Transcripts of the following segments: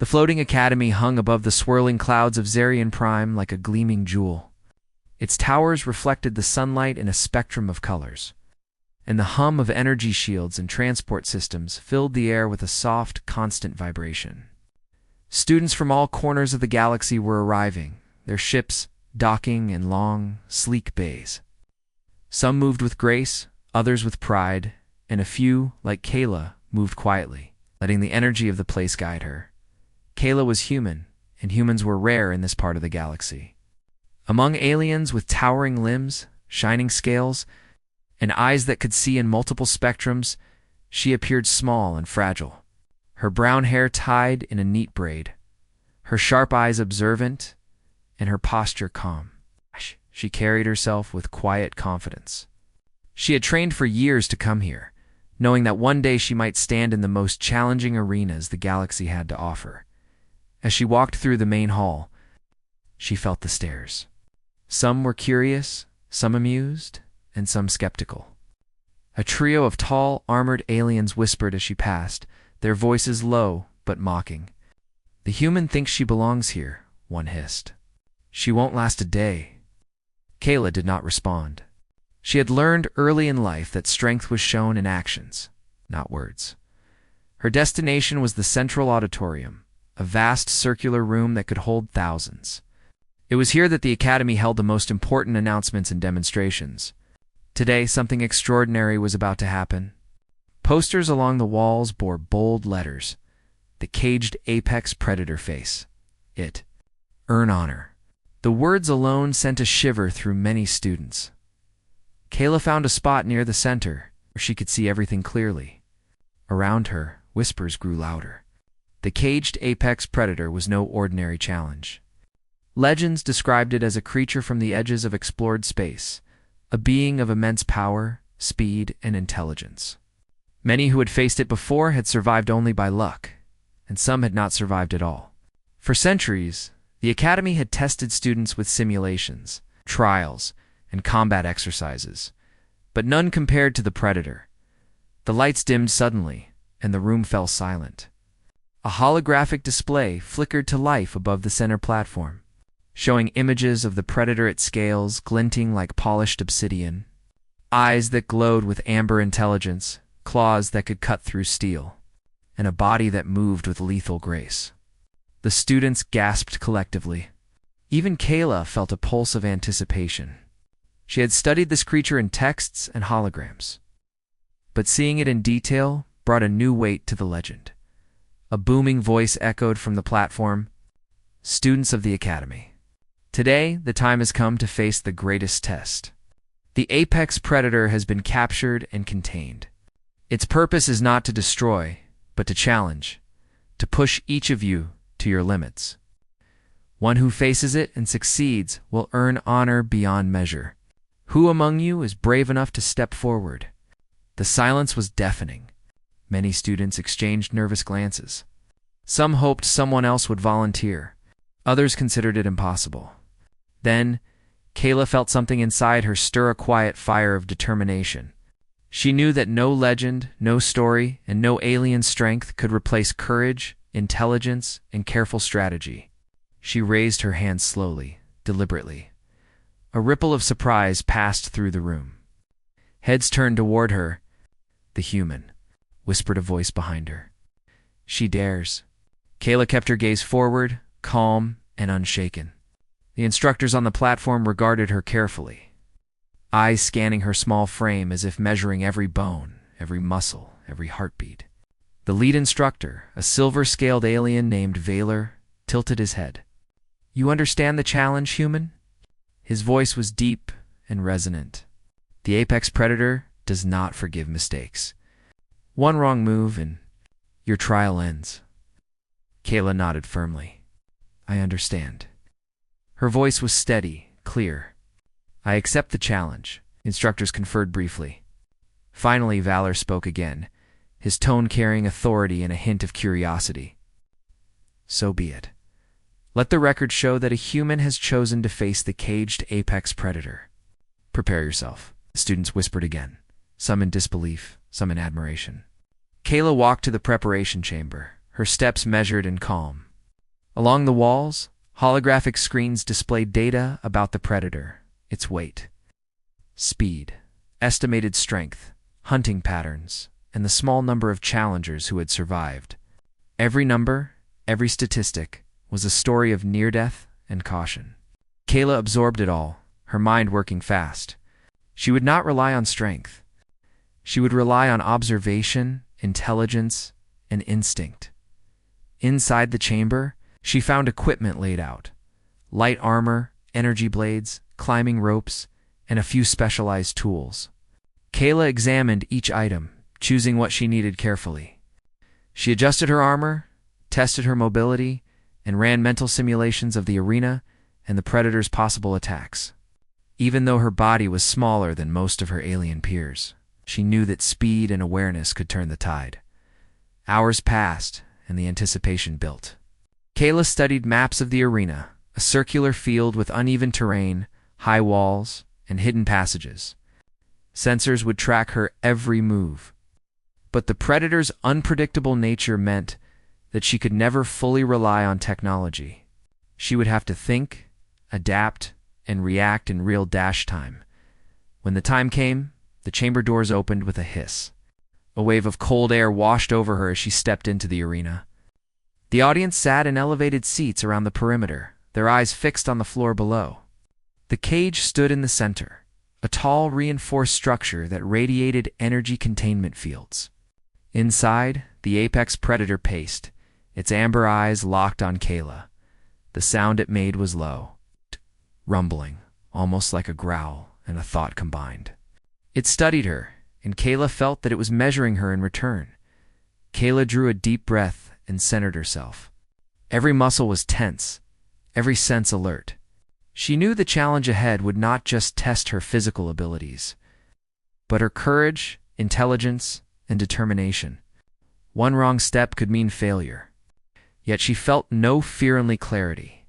The floating academy hung above the swirling clouds of Zarian Prime like a gleaming jewel. Its towers reflected the sunlight in a spectrum of colors, and the hum of energy shields and transport systems filled the air with a soft, constant vibration. Students from all corners of the galaxy were arriving, their ships docking in long, sleek bays. Some moved with grace, others with pride, and a few, like Kayla, moved quietly, letting the energy of the place guide her. Kayla was human, and humans were rare in this part of the galaxy. Among aliens with towering limbs, shining scales, and eyes that could see in multiple spectrums, she appeared small and fragile. Her brown hair tied in a neat braid, her sharp eyes observant, and her posture calm. She carried herself with quiet confidence. She had trained for years to come here, knowing that one day she might stand in the most challenging arenas the galaxy had to offer. As she walked through the main hall, she felt the stares. Some were curious, some amused, and some skeptical. A trio of tall, armored aliens whispered as she passed, their voices low but mocking. "The human thinks she belongs here," one hissed. "She won't last a day." Kayla did not respond. She had learned early in life that strength was shown in actions, not words. Her destination was the Central Auditorium, a vast circular room that could hold thousands. It was here that the Academy held the most important announcements and demonstrations. Today, something extraordinary was about to happen. Posters along the walls bore bold letters. The caged apex predator face. It. Earn honor. The words alone sent a shiver through many students. Kayla found a spot near the center, where she could see everything clearly. Around her, whispers grew louder. The caged apex predator was no ordinary challenge. Legends described it as a creature from the edges of explored space, a being of immense power, speed, and intelligence. Many who had faced it before had survived only by luck, and some had not survived at all. For centuries, the Academy had tested students with simulations, trials, and combat exercises, but none compared to the Predator. The lights dimmed suddenly, and the room fell silent. A holographic display flickered to life above the center platform, showing images of the Predator at scales glinting like polished obsidian, eyes that glowed with amber intelligence, claws that could cut through steel, and a body that moved with lethal grace. The students gasped collectively. Even Kayla felt a pulse of anticipation. She had studied this creature in texts and holograms, but seeing it in detail brought a new weight to the legend. A booming voice echoed from the platform, "Students of the Academy, today the time has come to face the greatest test. The apex predator has been captured and contained. Its purpose is not to destroy, but to challenge, to push each of you to your limits. One who faces it and succeeds will earn honor beyond measure. Who among you is brave enough to step forward?" The silence was deafening. Many students exchanged nervous glances. Some hoped someone else would volunteer. Others considered it impossible. Then, Kayla felt something inside her stir a quiet fire of determination. She knew that no legend, no story, and no alien strength could replace courage, intelligence, and careful strategy. She raised her hand slowly, deliberately. A ripple of surprise passed through the room. Heads turned toward her. "The human," whispered a voice behind her. "She dares." Kayla kept her gaze forward, calm and unshaken. The instructors on the platform regarded her carefully, eyes scanning her small frame as if measuring every bone, every muscle, every heartbeat. The lead instructor, a silver-scaled alien named Valor, tilted his head. "You understand the challenge, human?" His voice was deep and resonant. "The apex predator does not forgive mistakes. One wrong move and your trial ends." Kayla nodded firmly. "I understand." Her voice was steady, clear. "I accept the challenge." Instructors conferred briefly. Finally, Valor spoke again, his tone carrying authority and a hint of curiosity. "So be it. Let the record show that a human has chosen to face the caged apex predator. Prepare yourself," the students whispered again, some in disbelief, some in admiration. Kayla walked to the preparation chamber, her steps measured and calm, Along the walls, holographic screens displayed data about the predator, its weight, speed, estimated strength, hunting patterns, and the small number of challengers who had survived. Every number, every statistic, was a story of near-death and caution. Kayla absorbed it all, her mind working fast. She would not rely on strength. She would rely on observation, intelligence, and instinct. Inside the chamber, she found equipment laid out: light armor, energy blades, climbing ropes, and a few specialized tools. Kayla examined each item, choosing what she needed carefully. She adjusted her armor, tested her mobility, and ran mental simulations of the arena and the predator's possible attacks. Even though her body was smaller than most of her alien peers, she knew that speed and awareness could turn the tide. Hours passed, and the anticipation built. Kayla studied maps of the arena, a circular field with uneven terrain, high walls, and hidden passages. Sensors would track her every move. But the predator's unpredictable nature meant that she could never fully rely on technology. She would have to think, adapt, and react in real dash time. When the time came, the chamber doors opened with a hiss. A wave of cold air washed over her as she stepped into the arena. The audience sat in elevated seats around the perimeter, their eyes fixed on the floor below. The cage stood in the center, a tall, reinforced structure that radiated energy containment fields. Inside, the apex predator paced, its amber eyes locked on Kayla. The sound it made was low, rumbling, almost like a growl and a thought combined. It studied her, and Kayla felt that it was measuring her in return. Kayla drew a deep breath and centered herself. Every muscle was tense, every sense alert. She knew the challenge ahead would not just test her physical abilities, but her courage, intelligence, and determination. One wrong step could mean failure. Yet she felt no fear, only clarity.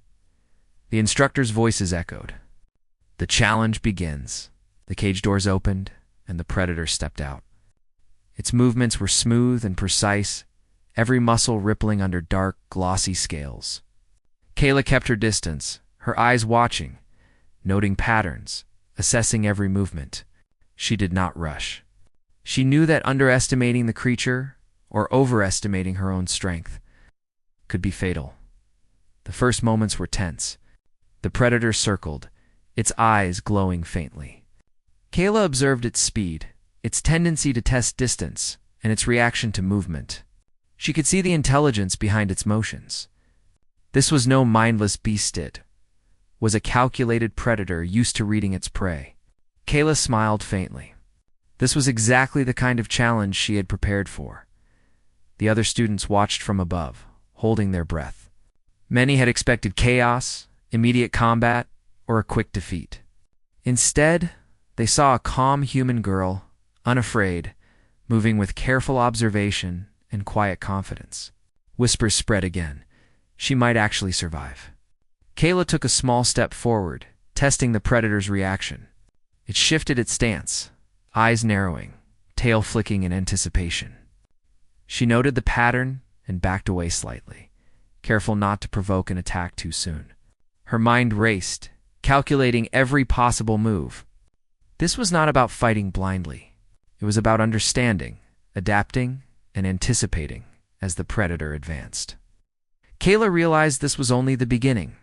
The instructor's voices echoed. The challenge begins. The cage doors opened, and the predator stepped out. Its movements were smooth and precise, every muscle rippling under dark, glossy scales. Kayla kept her distance, her eyes watching, noting patterns, assessing every movement. She did not rush. She knew that underestimating the creature, or overestimating her own strength, could be fatal. The first moments were tense. The predator circled, its eyes glowing faintly. Kayla observed its speed, its tendency to test distance, and its reaction to movement. She could see the intelligence behind its motions. This was no mindless beast, it was a calculated predator used to reading its prey. Kayla smiled faintly. This was exactly the kind of challenge she had prepared for. The other students watched from above, holding their breath. Many had expected chaos, immediate combat, or a quick defeat. Instead, they saw a calm human girl, unafraid, moving with careful observation and quiet confidence. Whispers spread again. She might actually survive. Kayla took a small step forward, testing the predator's reaction. It shifted its stance, eyes narrowing, tail flicking in anticipation. She noted the pattern and backed away slightly, careful not to provoke an attack too soon. Her mind raced, calculating every possible move. This was not about fighting blindly. It was about understanding, adapting, and anticipating as the predator advanced. Kayla realized this was only the beginning.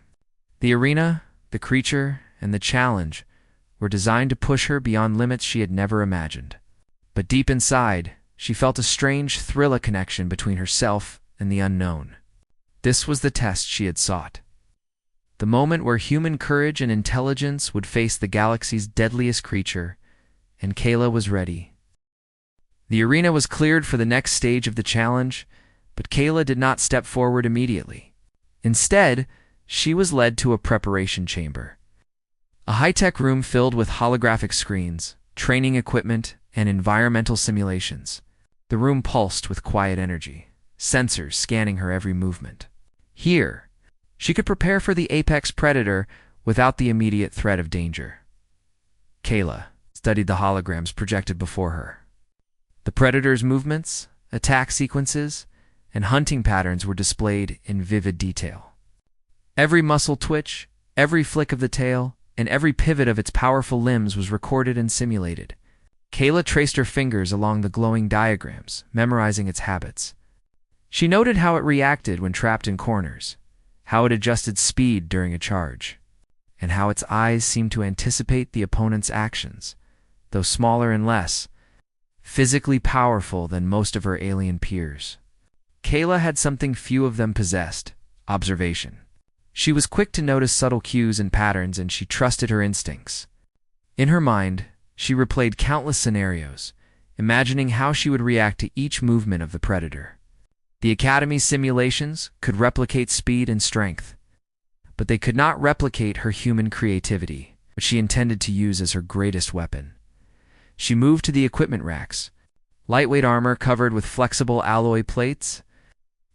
The arena, the creature, and the challenge were designed to push her beyond limits she had never imagined. But deep inside, she felt a strange thrill, a connection between herself and the unknown. This was the test she had sought. The moment where human courage and intelligence would face the galaxy's deadliest creature, and Kayla was ready. The arena was cleared for the next stage of the challenge, but Kayla did not step forward immediately. Instead, she was led to a preparation chamber. A high-tech room filled with holographic screens, training equipment, and environmental simulations. The room pulsed with quiet energy, sensors scanning her every movement. Here, she could prepare for the apex predator without the immediate threat of danger. Kayla studied the holograms projected before her. The predator's movements, attack sequences, and hunting patterns were displayed in vivid detail. Every muscle twitch, every flick of the tail, and every pivot of its powerful limbs was recorded and simulated. Kayla traced her fingers along the glowing diagrams, memorizing its habits. She noted how it reacted when trapped in corners, how it adjusted speed during a charge, and how its eyes seemed to anticipate the opponent's actions, though smaller and less physically powerful than most of her alien peers. Kayla had something few of them possessed: observation. She was quick to notice subtle cues and patterns, and she trusted her instincts. In her mind, she replayed countless scenarios, imagining how she would react to each movement of the predator. The Academy's simulations could replicate speed and strength, but they could not replicate her human creativity, which she intended to use as her greatest weapon. She moved to the equipment racks. Lightweight armor covered with flexible alloy plates,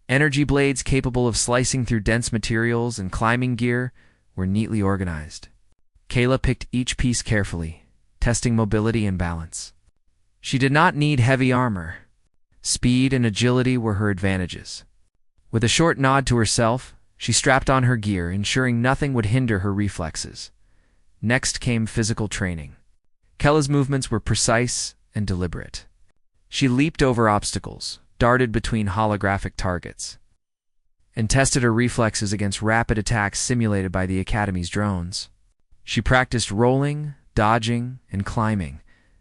energy blades capable of slicing through dense materials, and climbing gear were neatly organized. Kayla picked each piece carefully, testing mobility and balance. She did not need heavy armor. Speed and agility were her advantages. With a short nod to herself, she strapped on her gear, ensuring nothing would hinder her reflexes. Next came physical training. Kayla's movements were precise and deliberate. She leaped over obstacles, darted between holographic targets, and tested her reflexes against rapid attacks simulated by the Academy's drones. She practiced rolling, dodging, and climbing,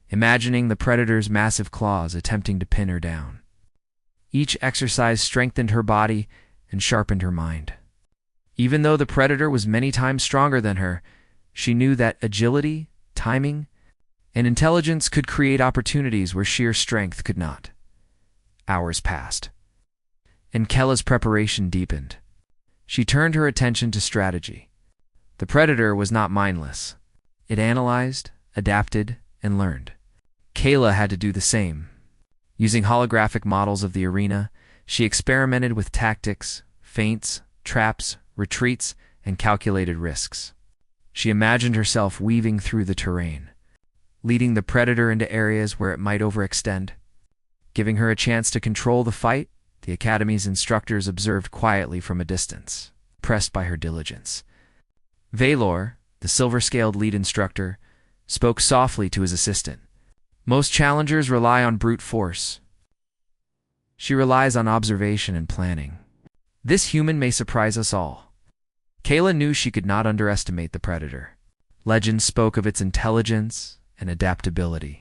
imagining the predator's massive claws attempting to pin her down. Each exercise strengthened her body and sharpened her mind. Even though the predator was many times stronger than her, she knew that agility, timing, and intelligence could create opportunities where sheer strength could not. Hours passed, and Kayla's preparation deepened. She turned her attention to strategy. The predator was not mindless. It analyzed, adapted, and learned. Kayla had to do the same. Using holographic models of the arena, she experimented with tactics, feints, traps, retreats, and calculated risks. She imagined herself weaving through the terrain, leading the predator into areas where it might overextend. Giving her a chance to control the fight, the Academy's instructors observed quietly from a distance, impressed by her diligence. Valor, the silver-scaled lead instructor, spoke softly to his assistant. Most challengers rely on brute force. She relies on observation and planning. This human may surprise us all. Kayla knew she could not underestimate the predator. Legend spoke of its intelligence and adaptability.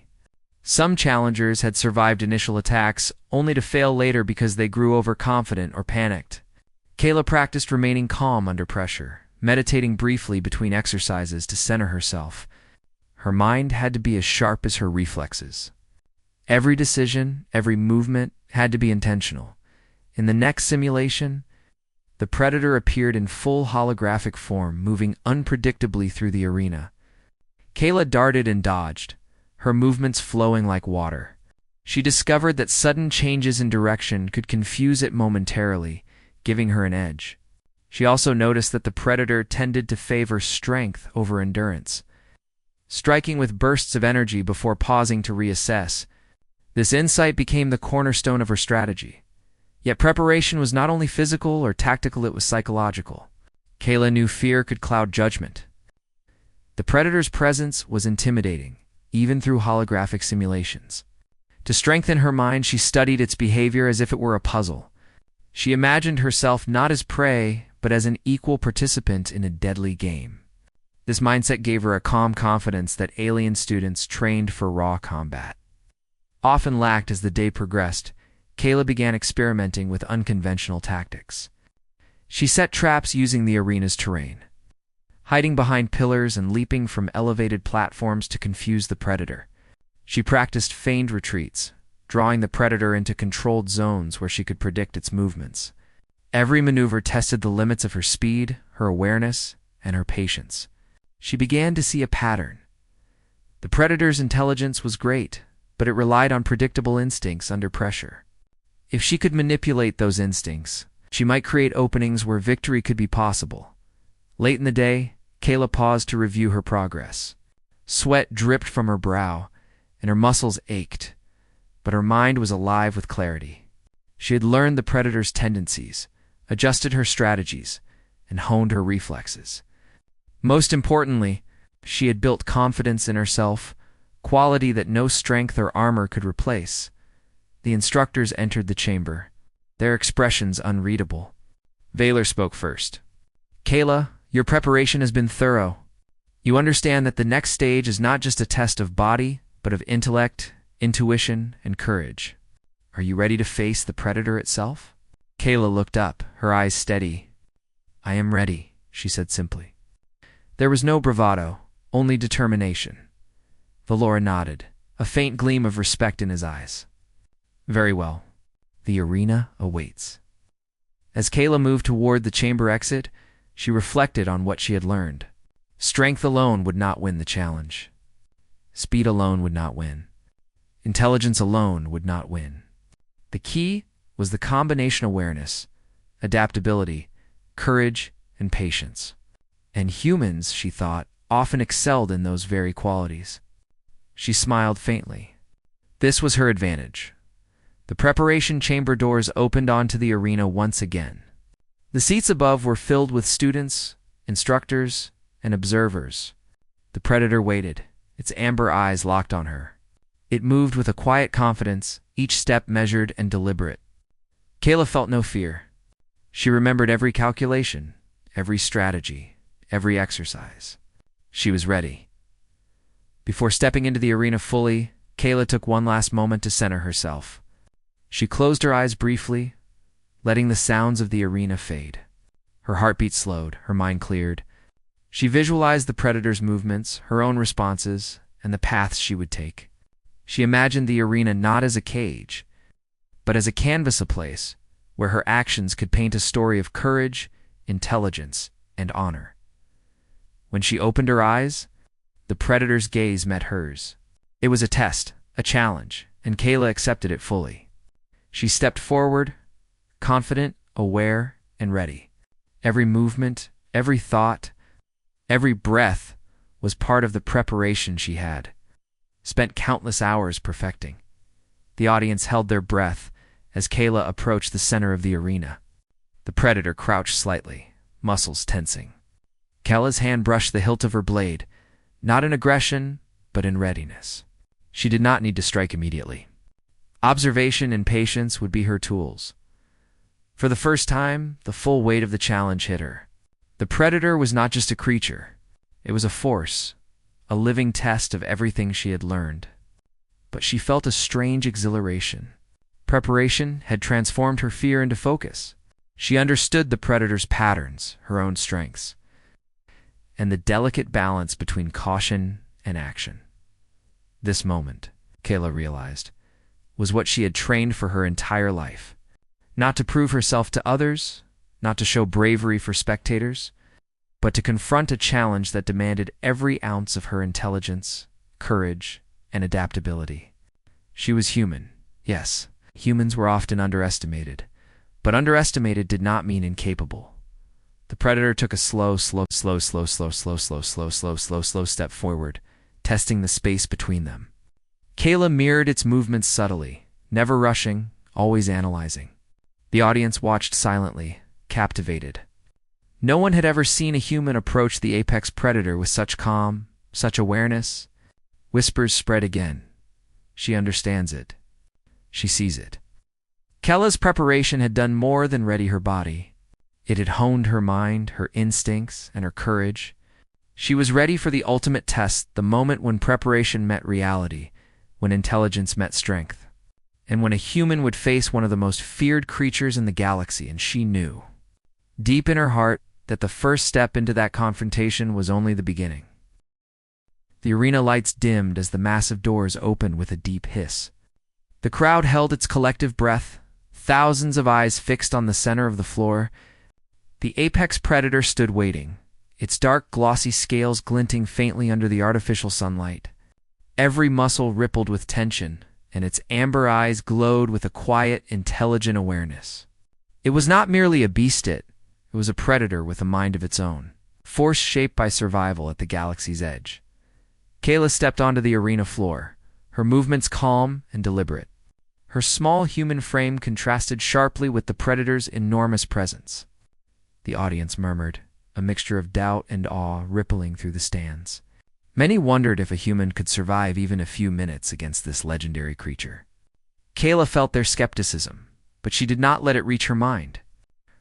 Some challengers had survived initial attacks, only to fail later because they grew overconfident or panicked. Kayla practiced remaining calm under pressure, meditating briefly between exercises to center herself. Her mind had to be as sharp as her reflexes. Every decision, every movement had to be intentional. In the next simulation, the predator appeared in full holographic form, moving unpredictably through the arena. Kayla darted and dodged, her movements flowing like water. She discovered that sudden changes in direction could confuse it momentarily, giving her an edge. She also noticed that the predator tended to favor strength over endurance, striking with bursts of energy before pausing to reassess. This insight became the cornerstone of her strategy. Yet preparation was not only physical or tactical, it was psychological. Kayla knew fear could cloud judgment. The predator's presence was intimidating, even through holographic simulations. To strengthen her mind, she studied its behavior as if it were a puzzle. She imagined herself not as prey, but as an equal participant in a deadly game. This mindset gave her a calm confidence that alien students trained for raw combat often lacked. As the day progressed, Kayla began experimenting with unconventional tactics. She set traps using the arena's terrain, hiding behind pillars and leaping from elevated platforms to confuse the predator. She practiced feigned retreats, drawing the predator into controlled zones where she could predict its movements. Every maneuver tested the limits of her speed, her awareness, and her patience. She began to see a pattern. The predator's intelligence was great, but it relied on predictable instincts under pressure. If she could manipulate those instincts, she might create openings where victory could be possible. Late in the day, Kayla paused to review her progress. Sweat dripped from her brow, and her muscles ached, but her mind was alive with clarity. She had learned the predator's tendencies, adjusted her strategies, and honed her reflexes. Most importantly, she had built confidence in herself, quality that no strength or armor could replace. The instructors entered the chamber, their expressions unreadable. Valor spoke first. "Kayla, your preparation has been thorough. You understand that the next stage is not just a test of body, but of intellect, intuition, and courage. Are you ready to face the predator itself?" Kayla looked up, her eyes steady. "I am ready," she said simply. There was no bravado, only determination. Valora nodded, a faint gleam of respect in his eyes. "Very well. The arena awaits." As Kayla moved toward the chamber exit, she reflected on what she had learned. Strength alone would not win the challenge. Speed alone would not win. Intelligence alone would not win. The key was the combination awareness, adaptability, courage, and patience. And humans, she thought, often excelled in those very qualities. She smiled faintly. This was her advantage. The preparation chamber doors opened onto the arena once again. The seats above were filled with students, instructors, and observers. The predator waited, its amber eyes locked on her. It moved with a quiet confidence, each step measured and deliberate. Kayla felt no fear. She remembered every calculation, every strategy, every exercise. She was ready. Before stepping into the arena fully, Kayla took one last moment to center herself. She closed her eyes briefly, letting the sounds of the arena fade. Her heartbeat slowed, her mind cleared. She visualized the predator's movements, her own responses, and the paths she would take. She imagined the arena not as a cage, but as a canvas, a place where her actions could paint a story of courage, intelligence, and honor. When she opened her eyes, the predator's gaze met hers. It was a test, a challenge, and Kayla accepted it fully. She stepped forward, confident, aware, and ready. Every movement, every thought, every breath was part of the preparation she had spent countless hours perfecting. The audience held their breath as Kayla approached the center of the arena. The predator crouched slightly, muscles tensing. Kayla's hand brushed the hilt of her blade, not in aggression, but in readiness. She did not need to strike immediately. Observation and patience would be her tools. For the first time, the full weight of the challenge hit her. The predator was not just a creature. It was a force, a living test of everything she had learned. But she felt a strange exhilaration. Preparation had transformed her fear into focus. She understood the predator's patterns, her own strengths, and the delicate balance between caution and action. This moment, Kayla realized, was what she had trained for her entire life. Not to prove herself to others, not to show bravery for spectators, but to confront a challenge that demanded every ounce of her intelligence, courage, and adaptability. She was human, yes. Humans were often underestimated, but underestimated did not mean incapable. The predator took a slow step forward, testing the space between them. Kayla mirrored its movements subtly, never rushing, always analyzing. The audience watched silently, captivated. No one had ever seen a human approach the apex predator with such calm, such awareness. Whispers spread again. She understands it. She sees it. Kayla's preparation had done more than ready her body. It had honed her mind, her instincts, and her courage. She was ready for the ultimate test, the moment when preparation met reality, when intelligence met strength, and when a human would face one of the most feared creatures in the galaxy, and she knew, deep in her heart, that the first step into that confrontation was only the beginning. The arena lights dimmed as the massive doors opened with a deep hiss. The crowd held its collective breath, thousands of eyes fixed on the center of the floor. The apex predator stood waiting, its dark, glossy scales glinting faintly under the artificial sunlight. Every muscle rippled with tension, and its amber eyes glowed with a quiet, intelligent awareness. It was not merely a beast, it was a predator with a mind of its own, force shaped by survival at the galaxy's edge. Kayla stepped onto the arena floor, her movements calm and deliberate. Her small human frame contrasted sharply with the predator's enormous presence. the audience murmured, a mixture of doubt and awe rippling through the stands. Many wondered if a human could survive even a few minutes against this legendary creature. Kayla felt their skepticism, but she did not let it reach her mind.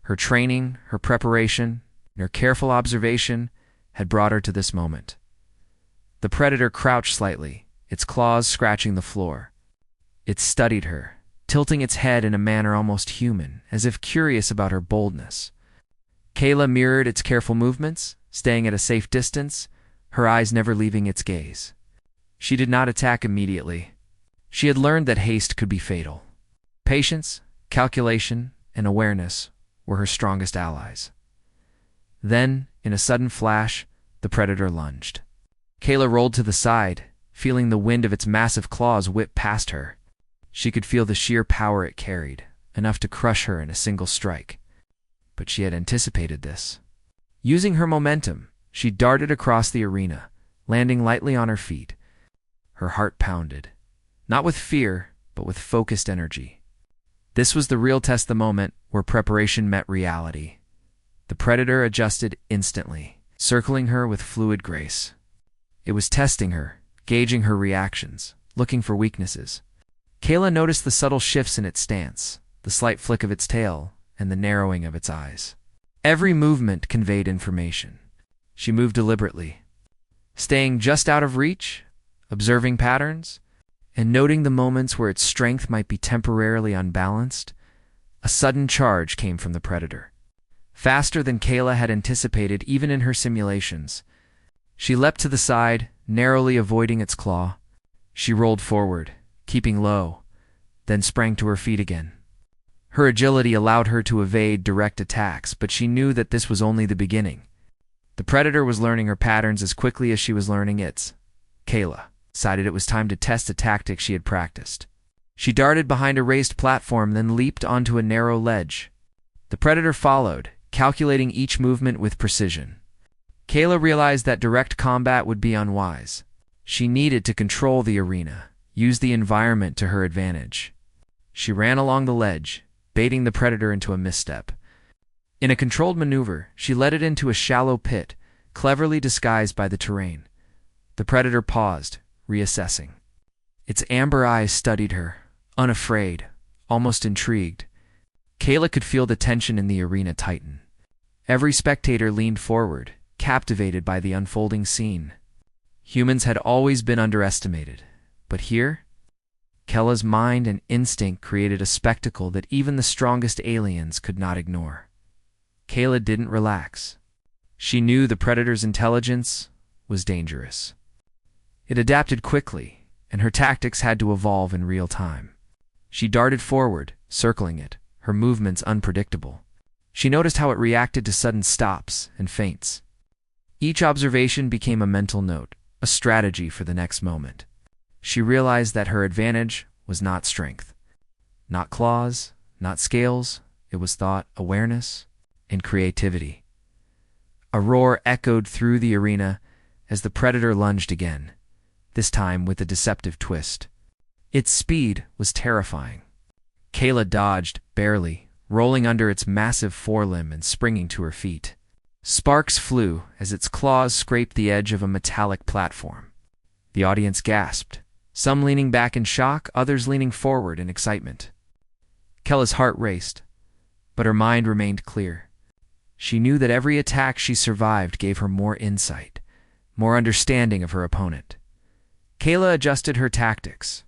Her training, her preparation, and her careful observation had brought her to this moment. The predator crouched slightly, its claws scratching the floor. It studied her, tilting its head in a manner almost human, as if curious about her boldness. Kayla mirrored its careful movements, staying at a safe distance, her eyes never leaving its gaze. She did not attack immediately. She had learned that haste could be fatal. Patience, calculation, and awareness were her strongest allies. Then, in a sudden flash, the predator lunged. Kayla rolled to the side, feeling the wind of its massive claws whip past her. She could feel the sheer power it carried, enough to crush her in a single strike. But she had anticipated this. Using her momentum, she darted across the arena, landing lightly on her feet. Her heart pounded, not with fear, but with focused energy. This was the real test, the moment where preparation met reality. The predator adjusted instantly, circling her with fluid grace. It was testing her, gauging her reactions, looking for weaknesses. Kayla noticed the subtle shifts in its stance, the slight flick of its tail, and the narrowing of its eyes. Every movement conveyed information. She moved deliberately, staying just out of reach, observing patterns, and noting the moments where its strength might be temporarily unbalanced. A sudden charge came from the predator. Faster than Kayla had anticipated even in her simulations. She leapt to the side, narrowly avoiding its claw. She rolled forward, keeping low, then sprang to her feet again. Her agility allowed her to evade direct attacks, but she knew that this was only the beginning. The predator was learning her patterns as quickly as she was learning its. Kayla decided it was time to test a tactic she had practiced. She darted behind a raised platform, then leaped onto a narrow ledge. The predator followed, calculating each movement with precision. Kayla realized that direct combat would be unwise. She needed to control the arena, use the environment to her advantage. She ran along the ledge, baiting the predator into a misstep. In a controlled maneuver, she led it into a shallow pit, cleverly disguised by the terrain. The predator paused, reassessing. Its amber eyes studied her, unafraid, almost intrigued. Kayla could feel the tension in the arena tighten. Every spectator leaned forward, captivated by the unfolding scene. Humans had always been underestimated, but here, Kayla's mind and instinct created a spectacle that even the strongest aliens could not ignore. Kayla didn't relax. She knew the predator's intelligence was dangerous. It adapted quickly, and her tactics had to evolve in real time. She darted forward, circling it, her movements unpredictable. She noticed how it reacted to sudden stops and feints. Each observation became a mental note, a strategy for the next moment. She realized that her advantage was not strength, not claws, not scales. It was thought, awareness, and creativity. A roar echoed through the arena as the predator lunged again, this time with a deceptive twist. Its speed was terrifying. Kayla dodged, barely, rolling under its massive forelimb and springing to her feet. Sparks flew as its claws scraped the edge of a metallic platform. The audience gasped, some leaning back in shock, others leaning forward in excitement. Kayla's heart raced, but her mind remained clear. She knew that every attack she survived gave her more insight, more understanding of her opponent. Kayla adjusted her tactics.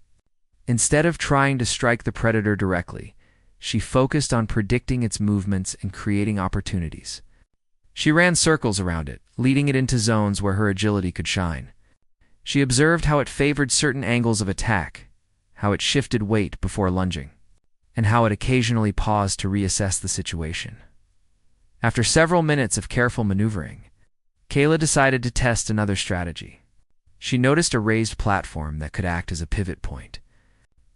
Instead of trying to strike the predator directly, she focused on predicting its movements and creating opportunities. She ran circles around it, leading it into zones where her agility could shine. She observed how it favored certain angles of attack, how it shifted weight before lunging, and how it occasionally paused to reassess the situation. After several minutes of careful maneuvering, Kayla decided to test another strategy. She noticed a raised platform that could act as a pivot point.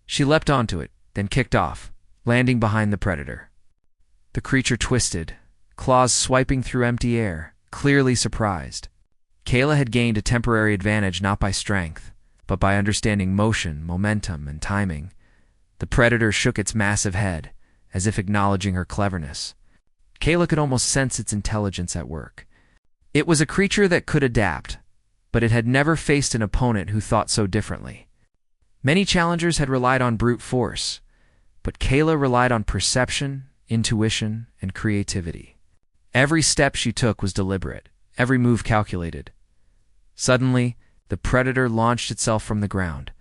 She leapt onto it, then kicked off, landing behind the predator. The creature twisted, claws swiping through empty air, clearly surprised. Kayla had gained a temporary advantage not by strength, but by understanding motion, momentum, and timing. The predator shook its massive head, as if acknowledging her cleverness. Kayla could almost sense its intelligence at work. It was a creature that could adapt, but it had never faced an opponent who thought so differently. Many challengers had relied on brute force, but Kayla relied on perception, intuition, and creativity. Every step she took was deliberate, every move calculated. Suddenly, the predator launched itself from the ground,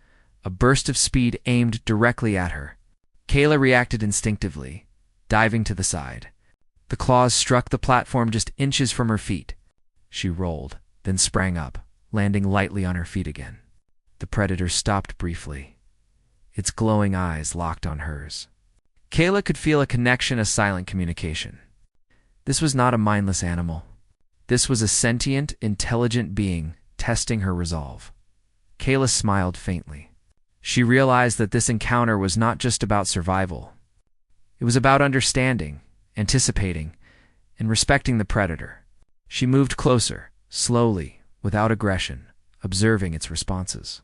a burst of speed aimed directly at her. Kayla reacted instinctively, diving to the side. The claws struck the platform just inches from her feet. She rolled, then sprang up, landing lightly on her feet again. The predator stopped briefly, its glowing eyes locked on hers. Kayla could feel a connection, a silent communication. This was not a mindless animal. This was a sentient, intelligent being testing her resolve. Kayla smiled faintly. She realized that this encounter was not just about survival. It was about understanding, anticipating, and respecting the predator. She moved closer, slowly, without aggression, observing its responses.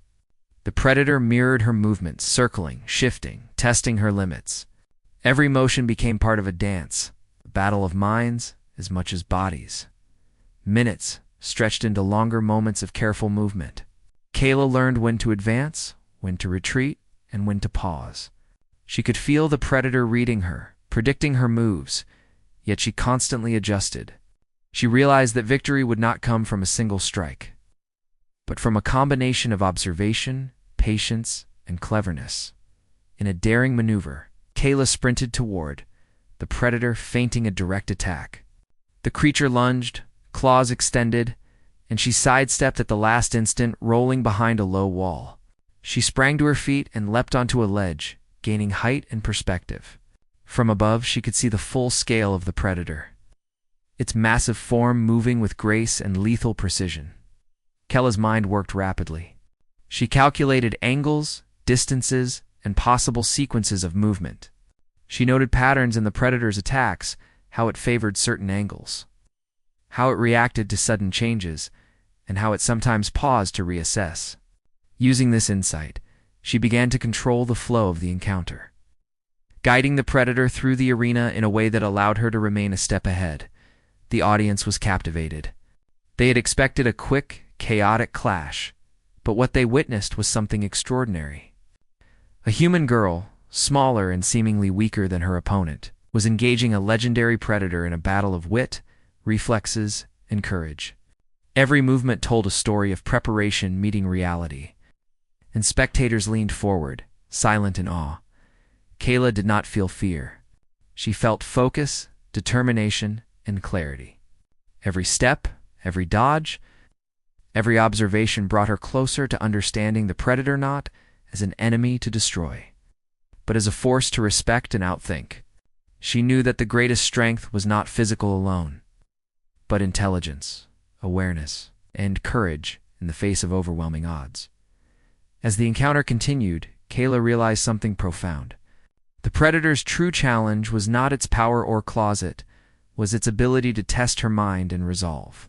The predator mirrored her movements, circling, shifting, testing her limits. Every motion became part of a dance, a battle of minds as much as bodies. Minutes stretched into longer moments of careful movement. Kayla learned when to advance, when to retreat, and when to pause. She could feel the predator reading her, predicting her moves, yet she constantly adjusted. She realized that victory would not come from a single strike, but from a combination of observation, patience, and cleverness. In a daring maneuver, Kayla sprinted toward the predator, feinting a direct attack. The creature lunged, claws extended, and she sidestepped at the last instant, rolling behind a low wall. She sprang to her feet and leapt onto a ledge, gaining height and perspective. From above, she could see the full scale of the predator, its massive form moving with grace and lethal precision. Kayla's mind worked rapidly. She calculated angles, distances, and possible sequences of movement. She noted patterns in the predator's attacks, how it favored certain angles, how it reacted to sudden changes, and how it sometimes paused to reassess. Using this insight, she began to control the flow of the encounter, guiding the predator through the arena in a way that allowed her to remain a step ahead. The audience was captivated. They had expected a quick, chaotic clash, but what they witnessed was something extraordinary. A human girl, smaller and seemingly weaker than her opponent, was engaging a legendary predator in a battle of wit, reflexes, and courage. Every movement told a story of preparation meeting reality, and spectators leaned forward, silent in awe. Kayla did not feel fear. She felt focus, determination, and clarity. Every step, every dodge, every observation brought her closer to understanding the predator not as an enemy to destroy, but as a force to respect and outthink. She knew that the greatest strength was not physical alone, but intelligence, awareness, and courage in the face of overwhelming odds. As the encounter continued, Kayla realized something profound. The predator's true challenge was not its power or closet, was its ability to test her mind and resolve.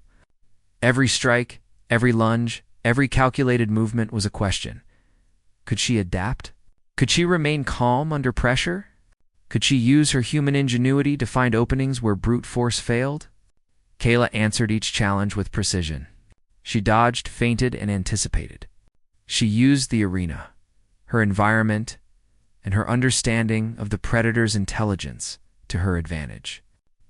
Every strike, every lunge, every calculated movement was a question. Could she adapt? Could she remain calm under pressure? Could she use her human ingenuity to find openings where brute force failed? Kayla answered each challenge with precision. She dodged, feinted, and anticipated. She used the arena, her environment, and her understanding of the predator's intelligence to her advantage.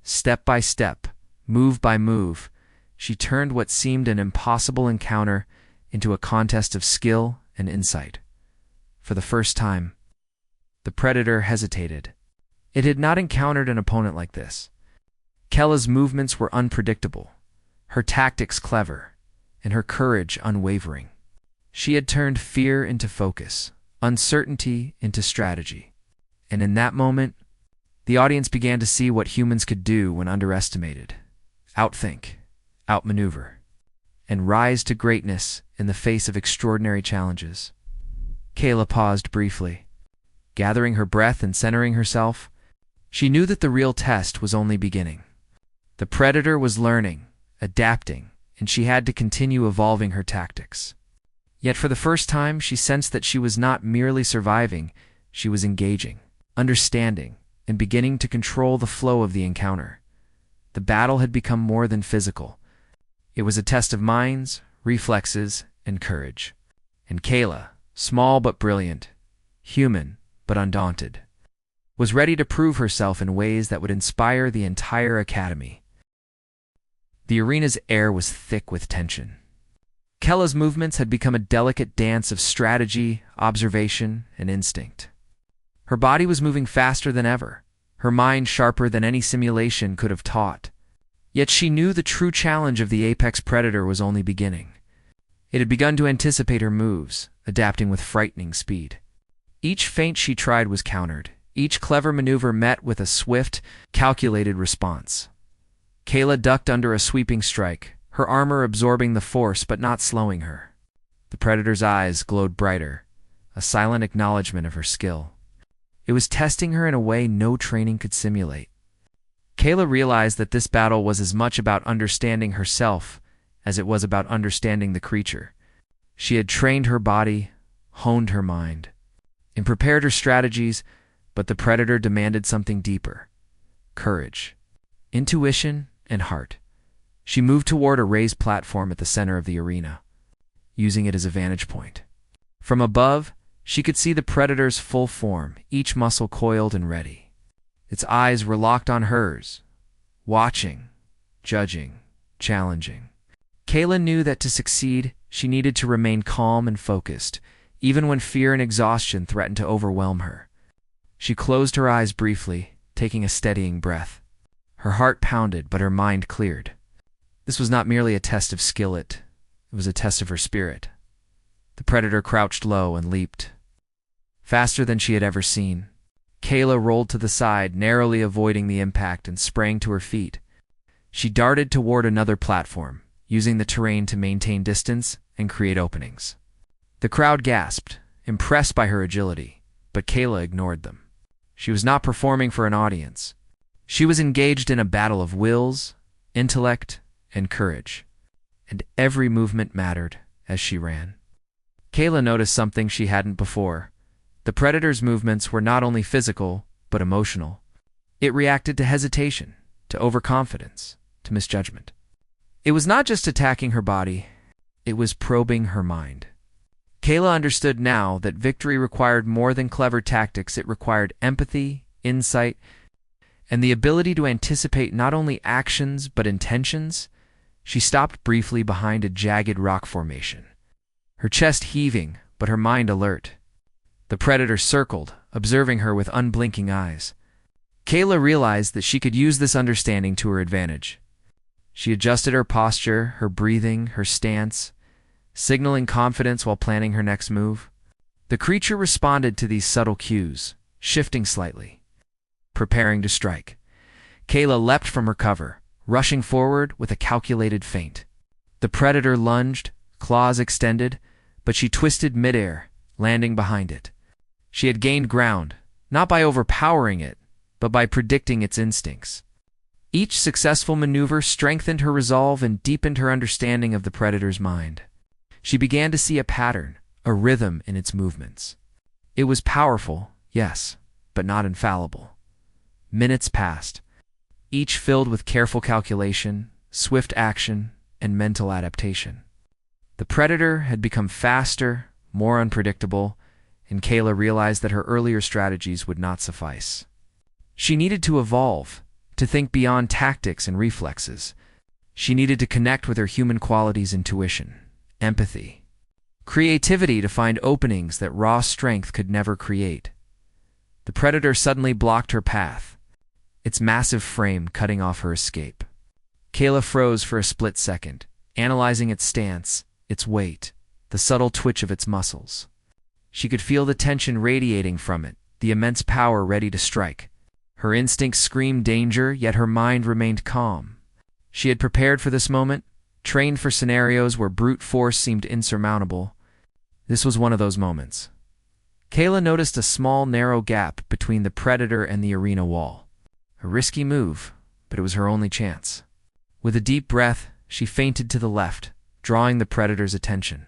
Step by step, move by move, she turned what seemed an impossible encounter into a contest of skill and insight. For the first time, the predator hesitated. It had not encountered an opponent like this. Kayla's movements were unpredictable, her tactics clever, and her courage unwavering. She had turned fear into focus, uncertainty into strategy. And in that moment, the audience began to see what humans could do when underestimated: outthink, outmaneuver, and rise to greatness in the face of extraordinary challenges. Kayla paused briefly. Gathering her breath and centering herself, she knew that the real test was only beginning. The predator was learning, adapting, and she had to continue evolving her tactics. Yet for the first time, she sensed that she was not merely surviving, she was engaging, understanding, and beginning to control the flow of the encounter. The battle had become more than physical. It was a test of minds, reflexes, and courage. And Kayla, small but brilliant, human but undaunted, was ready to prove herself in ways that would inspire the entire academy. The arena's air was thick with tension. Kayla's movements had become a delicate dance of strategy, observation, and instinct. Her body was moving faster than ever, her mind sharper than any simulation could have taught. Yet she knew the true challenge of the apex predator was only beginning. It had begun to anticipate her moves, adapting with frightening speed. Each feint she tried was countered. Each clever maneuver met with a swift, calculated response. Kayla ducked under a sweeping strike, her armor absorbing the force but not slowing her. The predator's eyes glowed brighter, a silent acknowledgement of her skill. It was testing her in a way no training could simulate. Kayla realized that this battle was as much about understanding herself as it was about understanding the creature. She had trained her body, honed her mind, and prepared her strategies, but the predator demanded something deeper: courage, intuition, and heart. She moved toward a raised platform at the center of the arena, using it as a vantage point. From above, she could see the predator's full form, each muscle coiled and ready. Its eyes were locked on hers, watching, judging, challenging. Kayla knew that to succeed, she needed to remain calm and focused, even when fear and exhaustion threatened to overwhelm her. She closed her eyes briefly, taking a steadying breath. Her heart pounded, but her mind cleared. This was not merely a test of skill, it was a test of her spirit. The predator crouched low and leaped, faster than she had ever seen. Kayla rolled to the side, narrowly avoiding the impact, and sprang to her feet. She darted toward another platform, using the terrain to maintain distance and create openings. The crowd gasped, impressed by her agility, but Kayla ignored them. She was not performing for an audience. She was engaged in a battle of wills, intellect, and courage, and every movement mattered as she ran. Kayla noticed something she hadn't before. The predator's movements were not only physical, but emotional. It reacted to hesitation, to overconfidence, to misjudgment. It was not just attacking her body, it was probing her mind. Kayla understood now that victory required more than clever tactics. It required empathy, insight, and the ability to anticipate not only actions but intentions. She stopped briefly behind a jagged rock formation, her chest heaving but her mind alert. The predator circled, observing her with unblinking eyes. Kayla realized that she could use this understanding to her advantage. She adjusted her posture, her breathing, her stance, signaling confidence while planning her next move. The creature responded to these subtle cues, shifting slightly, preparing to strike. Kayla leapt from her cover, rushing forward with a calculated feint. The predator lunged, claws extended, but she twisted midair, landing behind it. She had gained ground, not by overpowering it, but by predicting its instincts. Each successful maneuver strengthened her resolve and deepened her understanding of the predator's mind. She began to see a pattern, a rhythm in its movements. It was powerful, yes, but not infallible. Minutes passed, each filled with careful calculation, swift action, and mental adaptation. The predator had become faster, more unpredictable, and Kayla realized that her earlier strategies would not suffice. She needed to evolve, to think beyond tactics and reflexes. She needed to connect with her human qualities: intuition, empathy, creativity to find openings that raw strength could never create. The predator suddenly blocked her path, its massive frame cutting off her escape. Kayla froze for a split second, analyzing its stance, its weight, the subtle twitch of its muscles. She could feel the tension radiating from it, the immense power ready to strike. Her instincts screamed danger, yet her mind remained calm. She had prepared for this moment, trained for scenarios where brute force seemed insurmountable. This was one of those moments. Kayla noticed a small, narrow gap between the predator and the arena wall. A risky move, but it was her only chance. With a deep breath, she feinted to the left, drawing the predator's attention,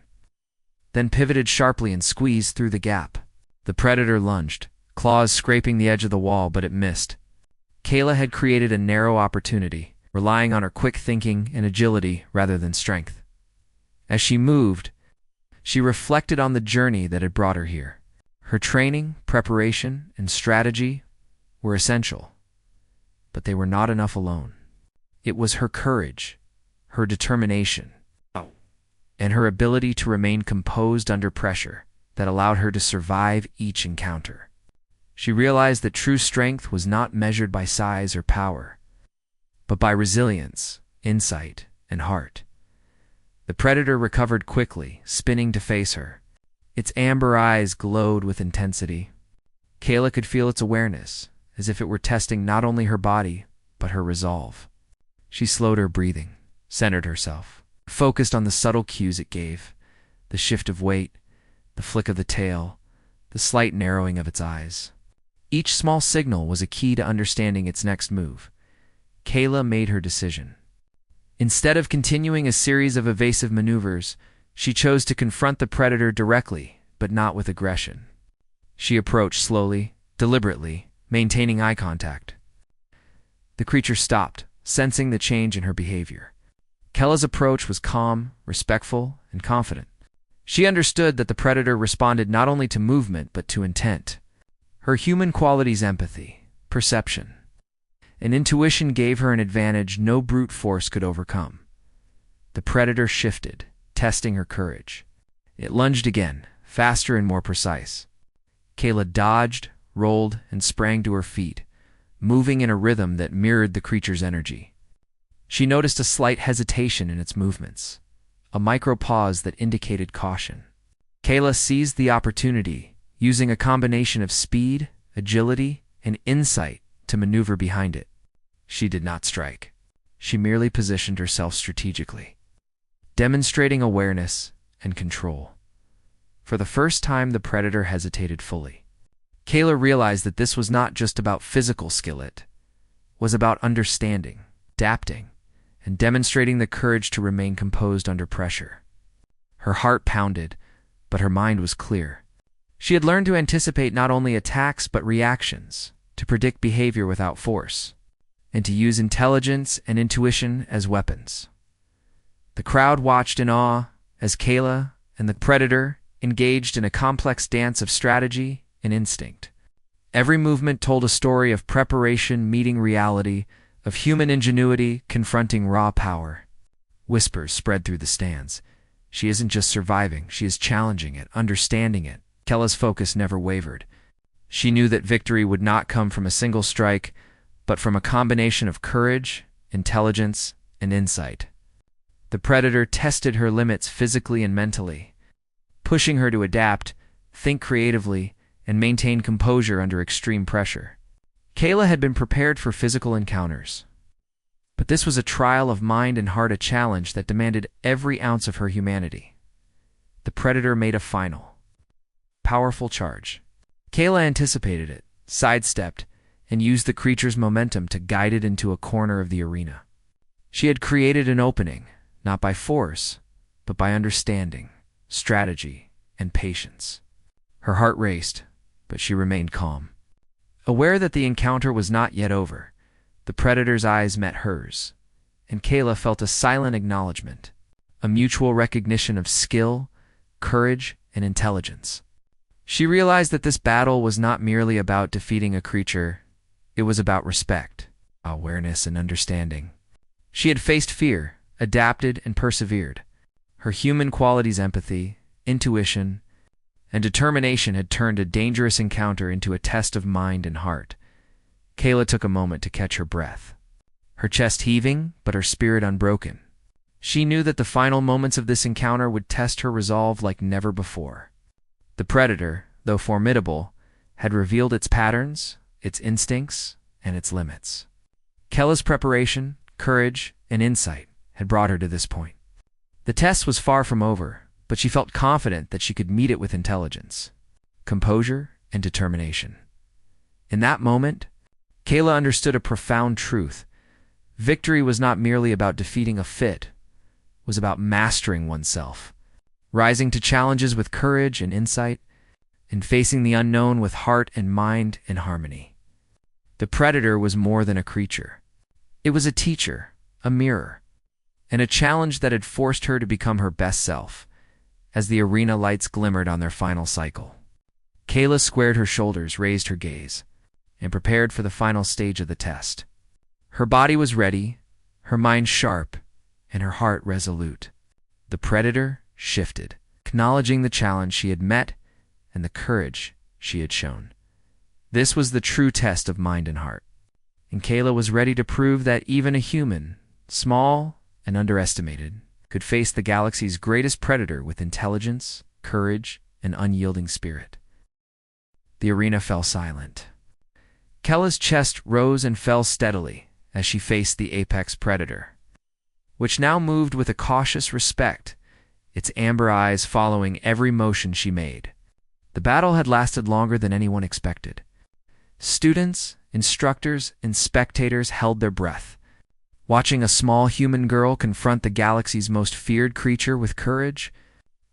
then pivoted sharply and squeezed through the gap. The predator lunged, claws scraping the edge of the wall, but it missed. Kayla had created a narrow opportunity, relying on her quick thinking and agility rather than strength. As she moved, she reflected on the journey that had brought her here. Her training, preparation, and strategy were essential, but they were not enough alone. It was her courage, her determination, and her ability to remain composed under pressure that allowed her to survive each encounter. She realized that true strength was not measured by size or power, but by resilience, insight, and heart. The predator recovered quickly, spinning to face her. Its amber eyes glowed with intensity. Kayla could feel its awareness, as if it were testing not only her body, but her resolve. She slowed her breathing, centered herself, focused on the subtle cues it gave, the shift of weight, the flick of the tail, the slight narrowing of its eyes. Each small signal was a key to understanding its next move. Kayla made her decision. Instead of continuing a series of evasive maneuvers, she chose to confront the predator directly, but not with aggression. She approached slowly, deliberately, maintaining eye contact. The creature stopped, sensing the change in her behavior. Kayla's approach was calm, respectful, and confident. She understood that the predator responded not only to movement, but to intent. Her human qualities, empathy, perception, and intuition gave her an advantage no brute force could overcome. The predator shifted, testing her courage. It lunged again, faster and more precise. Kayla dodged, rolled, and sprang to her feet, moving in a rhythm that mirrored the creature's energy. She noticed a slight hesitation in its movements, a micro pause that indicated caution. Kayla seized the opportunity, using a combination of speed, agility, and insight to maneuver behind it. She did not strike. She merely positioned herself strategically, demonstrating awareness and control. For the first time, the predator hesitated fully. Kayla realized that this was not just about physical skill, it was about understanding, adapting, and demonstrating the courage to remain composed under pressure. Her heart pounded, but her mind was clear. She had learned to anticipate not only attacks but reactions, to predict behavior without force, and to use intelligence and intuition as weapons. The crowd watched in awe as Kayla and the predator engaged in a complex dance of strategy and instinct. Every movement told a story of preparation meeting reality, of human ingenuity confronting raw power. Whispers spread through the stands. She isn't just surviving, she is challenging it, understanding it. Kayla's focus never wavered. She knew that victory would not come from a single strike, but from a combination of courage, intelligence, and insight. The predator tested her limits physically and mentally, pushing her to adapt, think creatively, and maintain composure under extreme pressure. Kayla had been prepared for physical encounters, but this was a trial of mind and heart, a challenge that demanded every ounce of her humanity. The predator made a final, powerful charge. Kayla anticipated it, sidestepped, and used the creature's momentum to guide it into a corner of the arena. She had created an opening, not by force, but by understanding, strategy, and patience. Her heart raced, but she remained calm. Aware that the encounter was not yet over, the predator's eyes met hers, and Kayla felt a silent acknowledgement, a mutual recognition of skill, courage, and intelligence. She realized that this battle was not merely about defeating a creature, it was about respect, awareness, and understanding. She had faced fear, adapted, and persevered. Her human qualities, empathy, intuition, and determination had turned a dangerous encounter into a test of mind and heart. Kayla took a moment to catch her breath, her chest heaving, but her spirit unbroken. She knew that the final moments of this encounter would test her resolve like never before. The predator, though formidable, had revealed its patterns, its instincts, and its limits. Kayla's preparation, courage, and insight had brought her to this point. The test was far from over, but she felt confident that she could meet it with intelligence, composure, and determination. In that moment, Kayla understood a profound truth. Victory was not merely about defeating a fit, it was about mastering oneself, rising to challenges with courage and insight, and facing the unknown with heart and mind in harmony. The predator was more than a creature. It was a teacher, a mirror, and a challenge that had forced her to become her best self. As the arena lights glimmered on their final cycle, Kayla squared her shoulders, raised her gaze, and prepared for the final stage of the test. Her body was ready, her mind sharp, and her heart resolute. The Predator shifted, acknowledging the challenge she had met and the courage she had shown. This was the true test of mind and heart, and Kayla was ready to prove that even a human, small and underestimated, could face the galaxy's greatest predator with intelligence, courage, and unyielding spirit. The arena fell silent. Kayla's chest rose and fell steadily as she faced the apex predator, which now moved with a cautious respect, its amber eyes following every motion she made. The battle had lasted longer than anyone expected. Students, instructors, and spectators held their breath, watching a small human girl confront the galaxy's most feared creature with courage,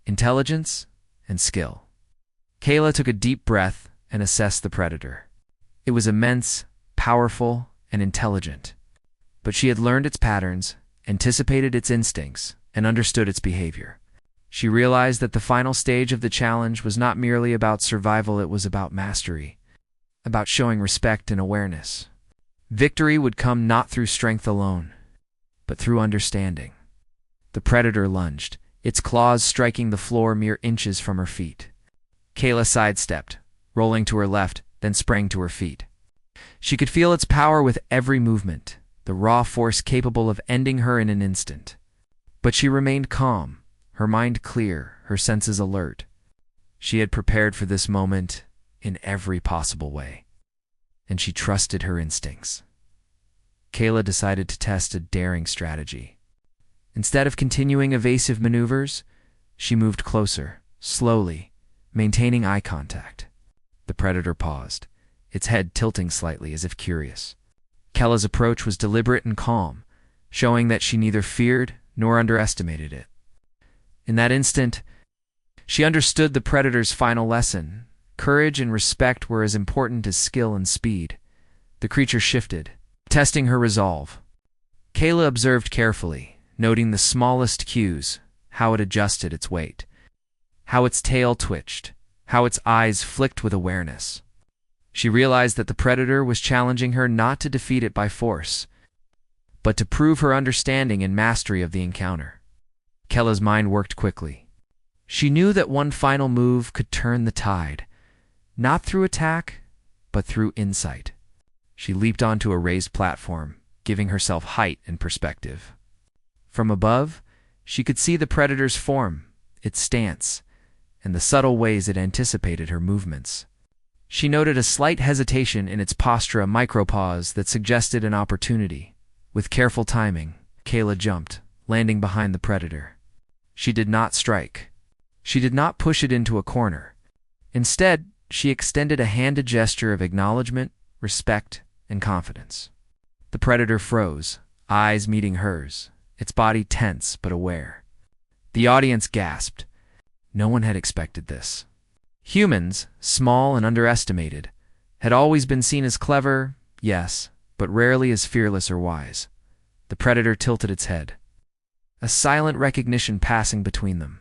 intelligence, and skill. Kayla took a deep breath and assessed the predator. It was immense, powerful, and intelligent, but she had learned its patterns, anticipated its instincts, and understood its behavior. She realized that the final stage of the challenge was not merely about survival, it was about mastery, about showing respect and awareness. Victory would come not through strength alone, but through understanding. The predator lunged, its claws striking the floor mere inches from her feet. Kayla sidestepped, rolling to her left, then sprang to her feet. She could feel its power with every movement, the raw force capable of ending her in an instant. But she remained calm, her mind clear, her senses alert. She had prepared for this moment in every possible way, and she trusted her instincts. Kayla decided to test a daring strategy. Instead of continuing evasive maneuvers, she moved closer, slowly, maintaining eye contact. The predator paused, its head tilting slightly as if curious. Kayla's approach was deliberate and calm, showing that she neither feared nor underestimated it. In that instant, she understood the predator's final lesson. Courage and respect were as important as skill and speed. The creature shifted, testing her resolve. Kayla observed carefully, noting the smallest cues, how it adjusted its weight, how its tail twitched, how its eyes flicked with awareness. She realized that the predator was challenging her not to defeat it by force, but to prove her understanding and mastery of the encounter. Kayla's mind worked quickly. She knew that one final move could turn the tide, not through attack, but through insight. She leaped onto a raised platform, giving herself height and perspective. From above, she could see the predator's form, its stance, and the subtle ways it anticipated her movements. She noted a slight hesitation in its posture, a micropause that suggested an opportunity. With careful timing, Kayla jumped, landing behind the predator. She did not strike. She did not push it into a corner. Instead, she extended a handed gesture of acknowledgement, respect, and confidence. The predator froze, eyes meeting hers, its body tense but aware. The audience gasped. No one had expected this. Humans, small and underestimated, had always been seen as clever, yes, but rarely as fearless or wise. The predator tilted its head, a silent recognition passing between them.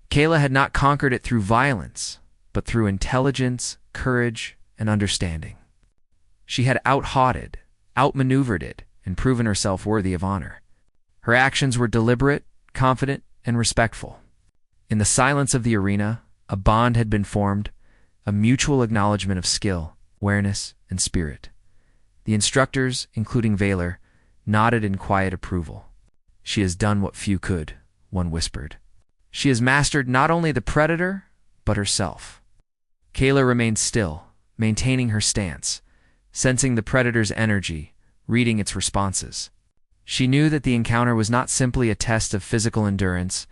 Kayla had not conquered it through violence, but through intelligence, courage, and understanding. She had out-hauted, outmaneuvered it, and proven herself worthy of honor. Her actions were deliberate, confident, and respectful. In the silence of the arena, a bond had been formed, a mutual acknowledgement of skill, awareness, and spirit. The instructors, including Valor, nodded in quiet approval. "She has done what few could," one whispered. "She has mastered not only the predator, but herself." Kayla remained still, maintaining her stance, sensing the predator's energy, reading its responses. She knew that the encounter was not simply a test of physical endurance,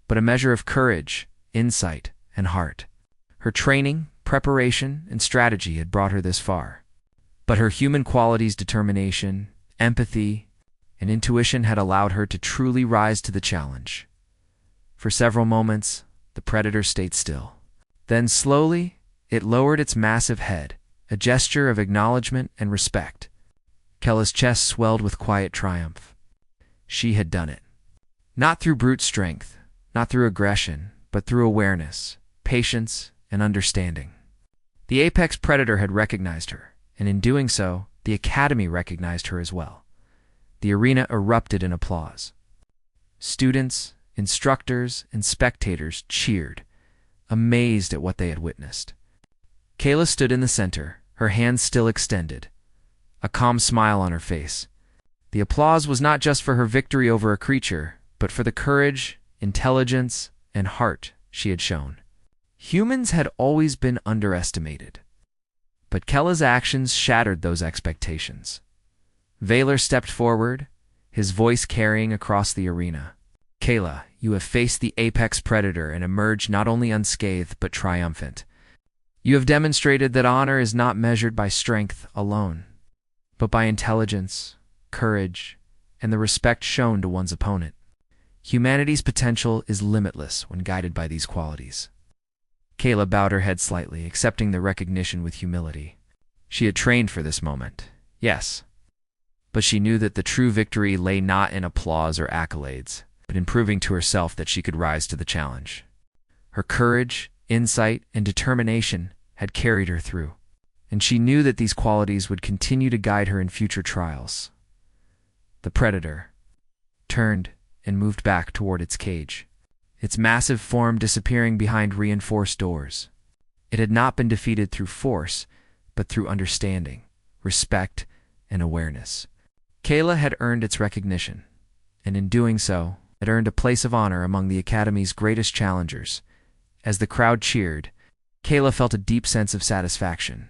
but a measure of courage, insight, and heart. Her training, preparation, and strategy had brought her this far. But her human qualities, determination, empathy, and intuition had allowed her to truly rise to the challenge. For several moments, the predator stayed still. Then slowly, it lowered its massive head, a gesture of acknowledgement and respect. Kayla's chest swelled with quiet triumph. She had done it. Not through brute strength, not through aggression, but through awareness, patience, and understanding. The apex predator had recognized her, and in doing so, the Academy recognized her as well. The arena erupted in applause. Students, instructors, and spectators cheered, amazed at what they had witnessed. Kayla stood in the center, her hands still extended, a calm smile on her face. The applause was not just for her victory over a creature, but for the courage, intelligence, and heart she had shown. Humans had always been underestimated, but Kayla's actions shattered those expectations. Valor stepped forward, his voice carrying across the arena. Kayla, you have faced the apex predator and emerged not only unscathed but triumphant. You have demonstrated that honor is not measured by strength alone, but by intelligence, courage, and the respect shown to one's opponent. Humanity's potential is limitless when guided by these qualities. Kayla bowed her head slightly, accepting the recognition with humility. She had trained for this moment, yes, but she knew that the true victory lay not in applause or accolades, but in proving to herself that she could rise to the challenge. Her courage, insight, and determination had carried her through, and she knew that these qualities would continue to guide her in future trials. The predator turned and moved back toward its cage, its massive form disappearing behind reinforced doors. It had not been defeated through force, but through understanding, respect, and awareness. Kayla had earned its recognition, and in doing so, had earned a place of honor among the Academy's greatest challengers. As the crowd cheered, Kayla felt a deep sense of satisfaction.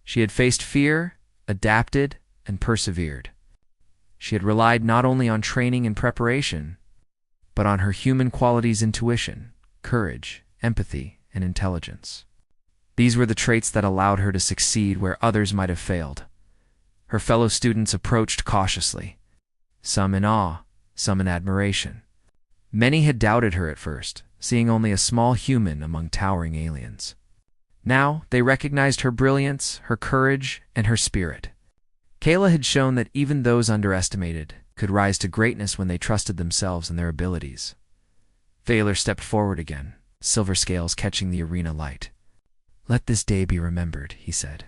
She had faced fear, adapted, and persevered. She had relied not only on training and preparation, but on her human qualities: intuition, courage, empathy, and intelligence. These were the traits that allowed her to succeed where others might have failed. Her fellow students approached cautiously, some in awe, some in admiration. Many had doubted her at first, seeing only a small human among towering aliens. Now they recognized her brilliance, her courage, and her spirit. Kayla had shown that even those underestimated could rise to greatness when they trusted themselves and their abilities. Valor stepped forward again, silver scales catching the arena light. "Let this day be remembered," he said.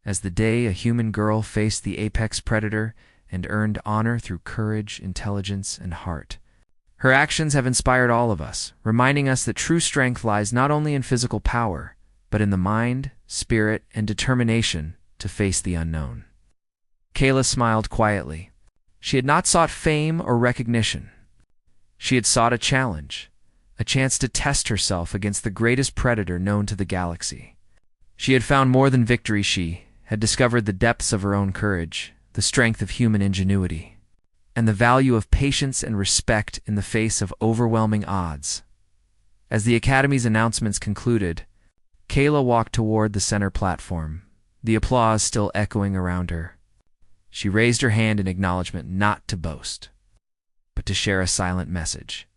As the day a human girl faced the apex predator and earned honor through courage, intelligence, and heart. Her actions have inspired all of us, reminding us that true strength lies not only in physical power, but in the mind, spirit, and determination to face the unknown. Kayla smiled quietly. She had not sought fame or recognition. She had sought a challenge, a chance to test herself against the greatest predator known to the galaxy. She had found more than victory. She had discovered the depths of her own courage, the strength of human ingenuity, and the value of patience and respect in the face of overwhelming odds. As the Academy's announcements concluded, Kayla walked toward the center platform, the applause still echoing around her. She raised her hand in acknowledgement, not to boast, but to share a silent message.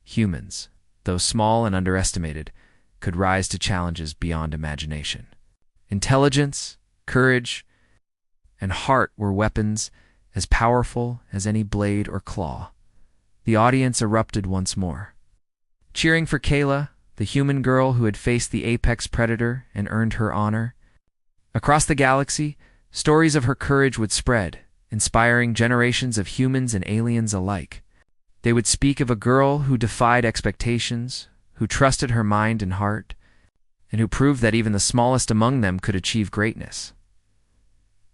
Humans, though small and underestimated, could rise to challenges beyond imagination. Intelligence, courage, and heart were weapons as powerful as any blade or claw. The audience erupted once more, cheering for Kayla, the human girl who had faced the apex predator and earned her honor. Across the galaxy, stories of her courage would spread, inspiring generations of humans and aliens alike. They would speak of a girl who defied expectations, who trusted her mind and heart, and who proved that even the smallest among them could achieve greatness.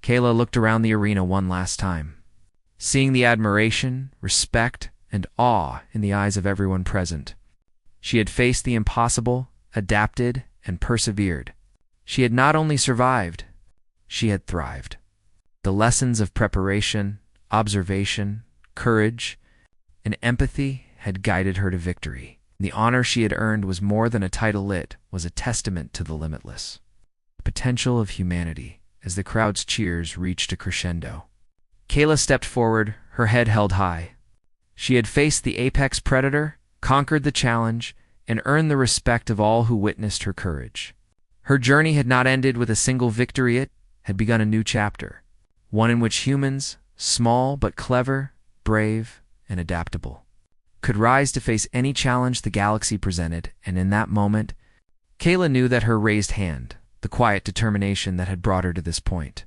Kayla looked around the arena one last time, seeing the admiration, respect, and awe in the eyes of everyone present. She had faced the impossible, adapted, and persevered. She had not only survived, she had thrived. The lessons of preparation, observation, courage, and empathy had guided her to victory. The honor she had earned was more than a title. It was a testament to the limitless potential of humanity. As the crowd's cheers reached a crescendo, Kayla stepped forward, her head held high. She had faced the apex predator, conquered the challenge, and earned the respect of all who witnessed her courage. Her journey had not ended with a single victory. It had begun a new chapter, one in which humans, small but clever, brave and adaptable, could rise to face any challenge the galaxy presented, and in that moment, Kayla knew that her raised hand, the quiet determination that had brought her to this point,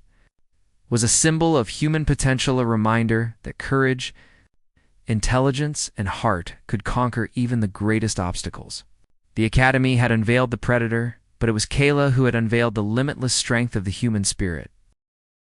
was a symbol of human potential, a reminder that courage, intelligence, and heart could conquer even the greatest obstacles. The Academy had unveiled the Predator, but it was Kayla who had unveiled the limitless strength of the human spirit.